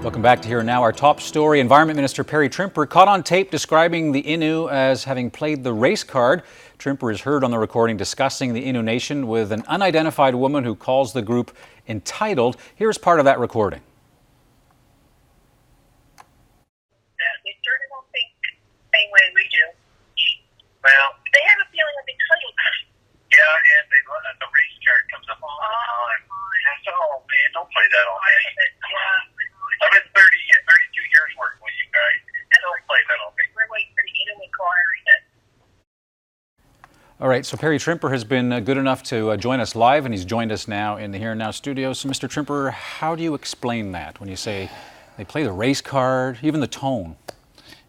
Welcome back to Here and Now. Our top story, Environment Minister Perry Trimper caught on tape describing the Innu as having played the race card. Trimper is heard on the recording discussing the Innu Nation with an unidentified woman who calls the group entitled. Here's part of that recording. They certainly don't think the same way we do. Well, they have a feeling of entitlement. Yeah, and the race card comes up all the time. That's all, man. Don't play that all day. Yeah. I've been 32 years working with you guys. Don't play that all day. We're waiting for the Innu inquiry. All right, so Perry Trimper has been good enough to join us live, and he's joined us now in the Here and Now studio. So, Mr. Trimper, how do you explain that when you say they play the race card, even the tone?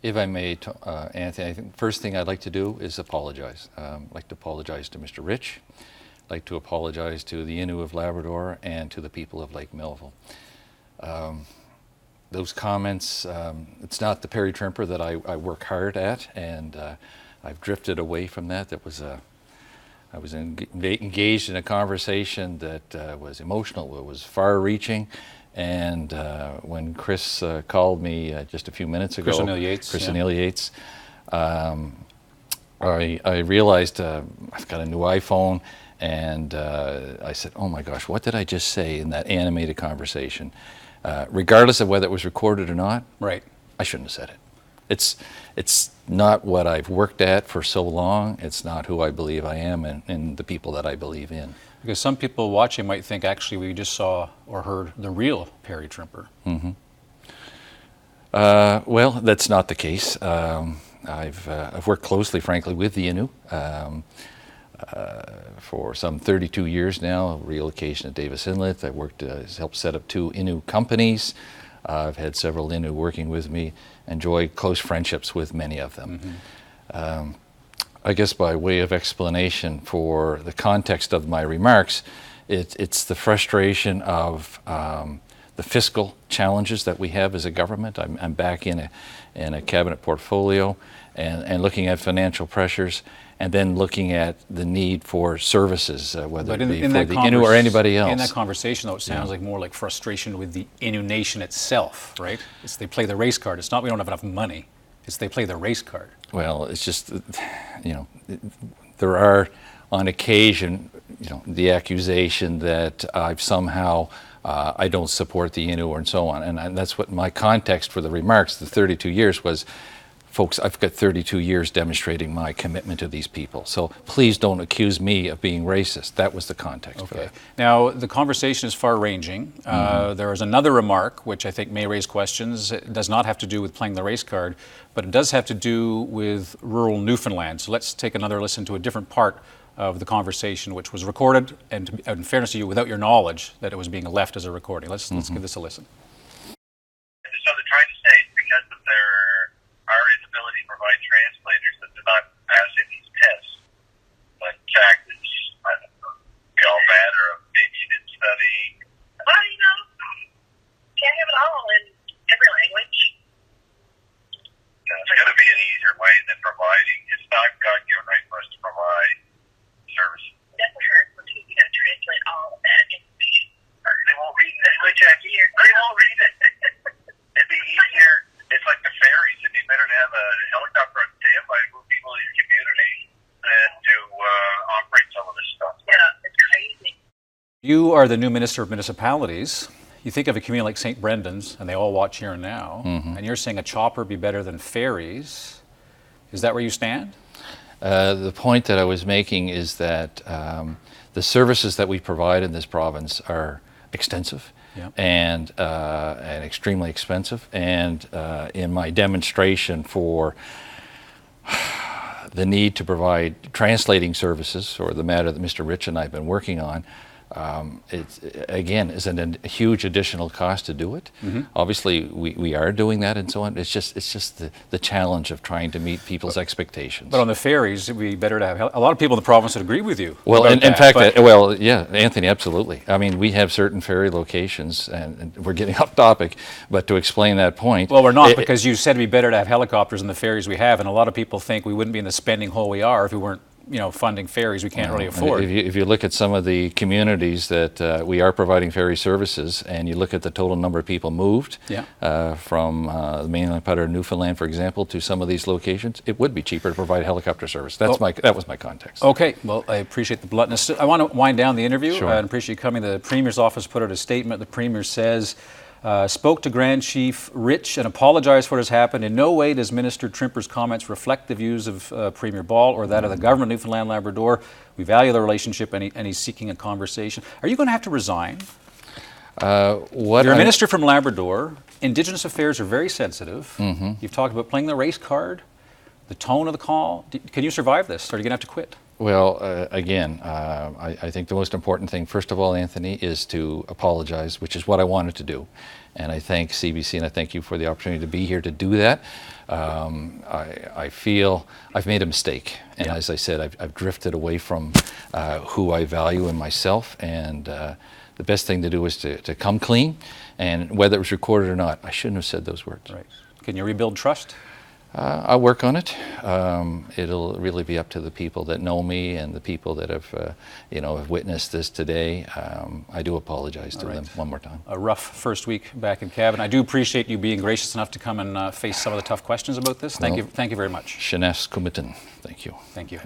If I may, Anthony, I think the first thing I'd like to do is apologize. I'd like to apologize to Mr. Rich. I'd like to apologize to the Innu of Labrador and to the people of Lake Melville. Those comments, it's not the Perry Trimper that I work hard at, and I've drifted away from that. I was engaged in a conversation that was emotional, it was far-reaching, and when Chris called me just a few minutes ago, Chris O'Neill Yates, I realized I've got a new iPhone, and I said, oh my gosh, what did I just say in that animated conversation? Regardless of whether it was recorded or not, right? I shouldn't have said it. It's not what I've worked at for so long. It's not who I believe I am and the people that I believe in. Because some people watching might think, actually, we just saw or heard the real Perry Trimper. Mm-hmm. Well, that's not the case. I've worked closely, frankly, with the Innu for some 32 years now. Relocation at Davis Inlet. I worked, helped set up 2 Innu companies. I've had several Innu working with me. Enjoyed close friendships with many of them. Mm-hmm. I guess by way of explanation for the context of my remarks, it's the frustration of the fiscal challenges that we have as a government. I'm back in a cabinet portfolio and looking at financial pressures, and then looking at the need for services, whether it be for the Innu or anybody else. In that conversation, though, it sounds like more like frustration with the Innu Nation itself, right? It's they play the race card. It's not we don't have enough money. It's they play the race card. Well, it's just, there are on occasion, the accusation that I've somehow I don't support the Innu and so on, and that's what my context for the remarks, the 32 years was. Folks, I've got 32 years demonstrating my commitment to these people. So please don't accuse me of being racist. That was the context for that. Now, the conversation is far-ranging. There is another remark, which I think may raise questions. It does not have to do with playing the race card, but it does have to do with rural Newfoundland. So let's take another listen to a different part of the conversation, which was recorded, and in fairness to you, without your knowledge that it was being left as a recording. Let's give this a listen. So they're trying to say it's because of our inability to provide translators that they're not passing these tests. But in fact, it's, I don't know, we all matter of maybe you didn't study. Well, can't have it all in every language. There's got to be an easier way than providing. It's not God-given right for us to provide services. That's for sure. You got to translate all of that information. They won't read it. Jackie, they won't read it. It'd be easier. It's like the ferries. It'd be better to have a helicopter on standby to move people in your community than to operate some of this stuff. Yeah, it's crazy. You are the new Minister of Municipalities. You think of a community like St. Brendan's, and they all watch Here and Now, and you're saying a chopper be better than ferries. Is that where you stand? The point that I was making is that the services that we provide in this province are extensive. Yep. And extremely expensive. And in my demonstration for the need to provide translating services, or the matter that Mr. Rich and I have been working on, it again isn't a huge additional cost to do it. Obviously, we are doing that and so on. It's just the challenge of trying to meet people's expectations. But on the ferries, it'd be better to have a lot of people in the province would agree with you. Well, in fact, yeah, Anthony, absolutely. I mean, we have certain ferry locations, and we're getting off topic, but to explain that point. Well, we're not, because you said it'd be better to have helicopters in the ferries we have, and a lot of people think we wouldn't be in the spending hole we are if we weren't funding ferries we can't really And afford. If you look at some of the communities that we are providing ferry services, and you look at the total number of people moved from the mainland part of Newfoundland, for example, to some of these locations, it would be cheaper to provide helicopter service. That was my context. Okay, well, I appreciate the bluntness. I want to wind down the interview. Sure. I appreciate you coming. The Premier's office put out a statement. The Premier says, spoke to Grand Chief Rich and apologized for what has happened. In no way does Minister Trimper's comments reflect the views of Premier Ball or that of the government of Newfoundland Labrador. We value the relationship, and he's seeking a conversation. Are you going to have to resign? You're a minister from Labrador. Indigenous affairs are very sensitive. You've talked about playing the race card, the tone of the call. Can you survive this, or are you going to have to quit? Well, again, I think the most important thing, first of all, Anthony, is to apologize, which is what I wanted to do. And I thank CBC and I thank you for the opportunity to be here to do that. I feel I've made a mistake. And as I said, I've drifted away from who I value in myself. And the best thing to do is to come clean. And whether it was recorded or not, I shouldn't have said those words. Right. Can you rebuild trust? I'll work on it. It'll really be up to the people that know me and the people that have witnessed this today. I do apologize to them one more time. A rough first week back in Cabinet. I do appreciate you being gracious enough to come and face some of the tough questions about this. Thank you very much. Shines Kumitin. Thank you. Thank you.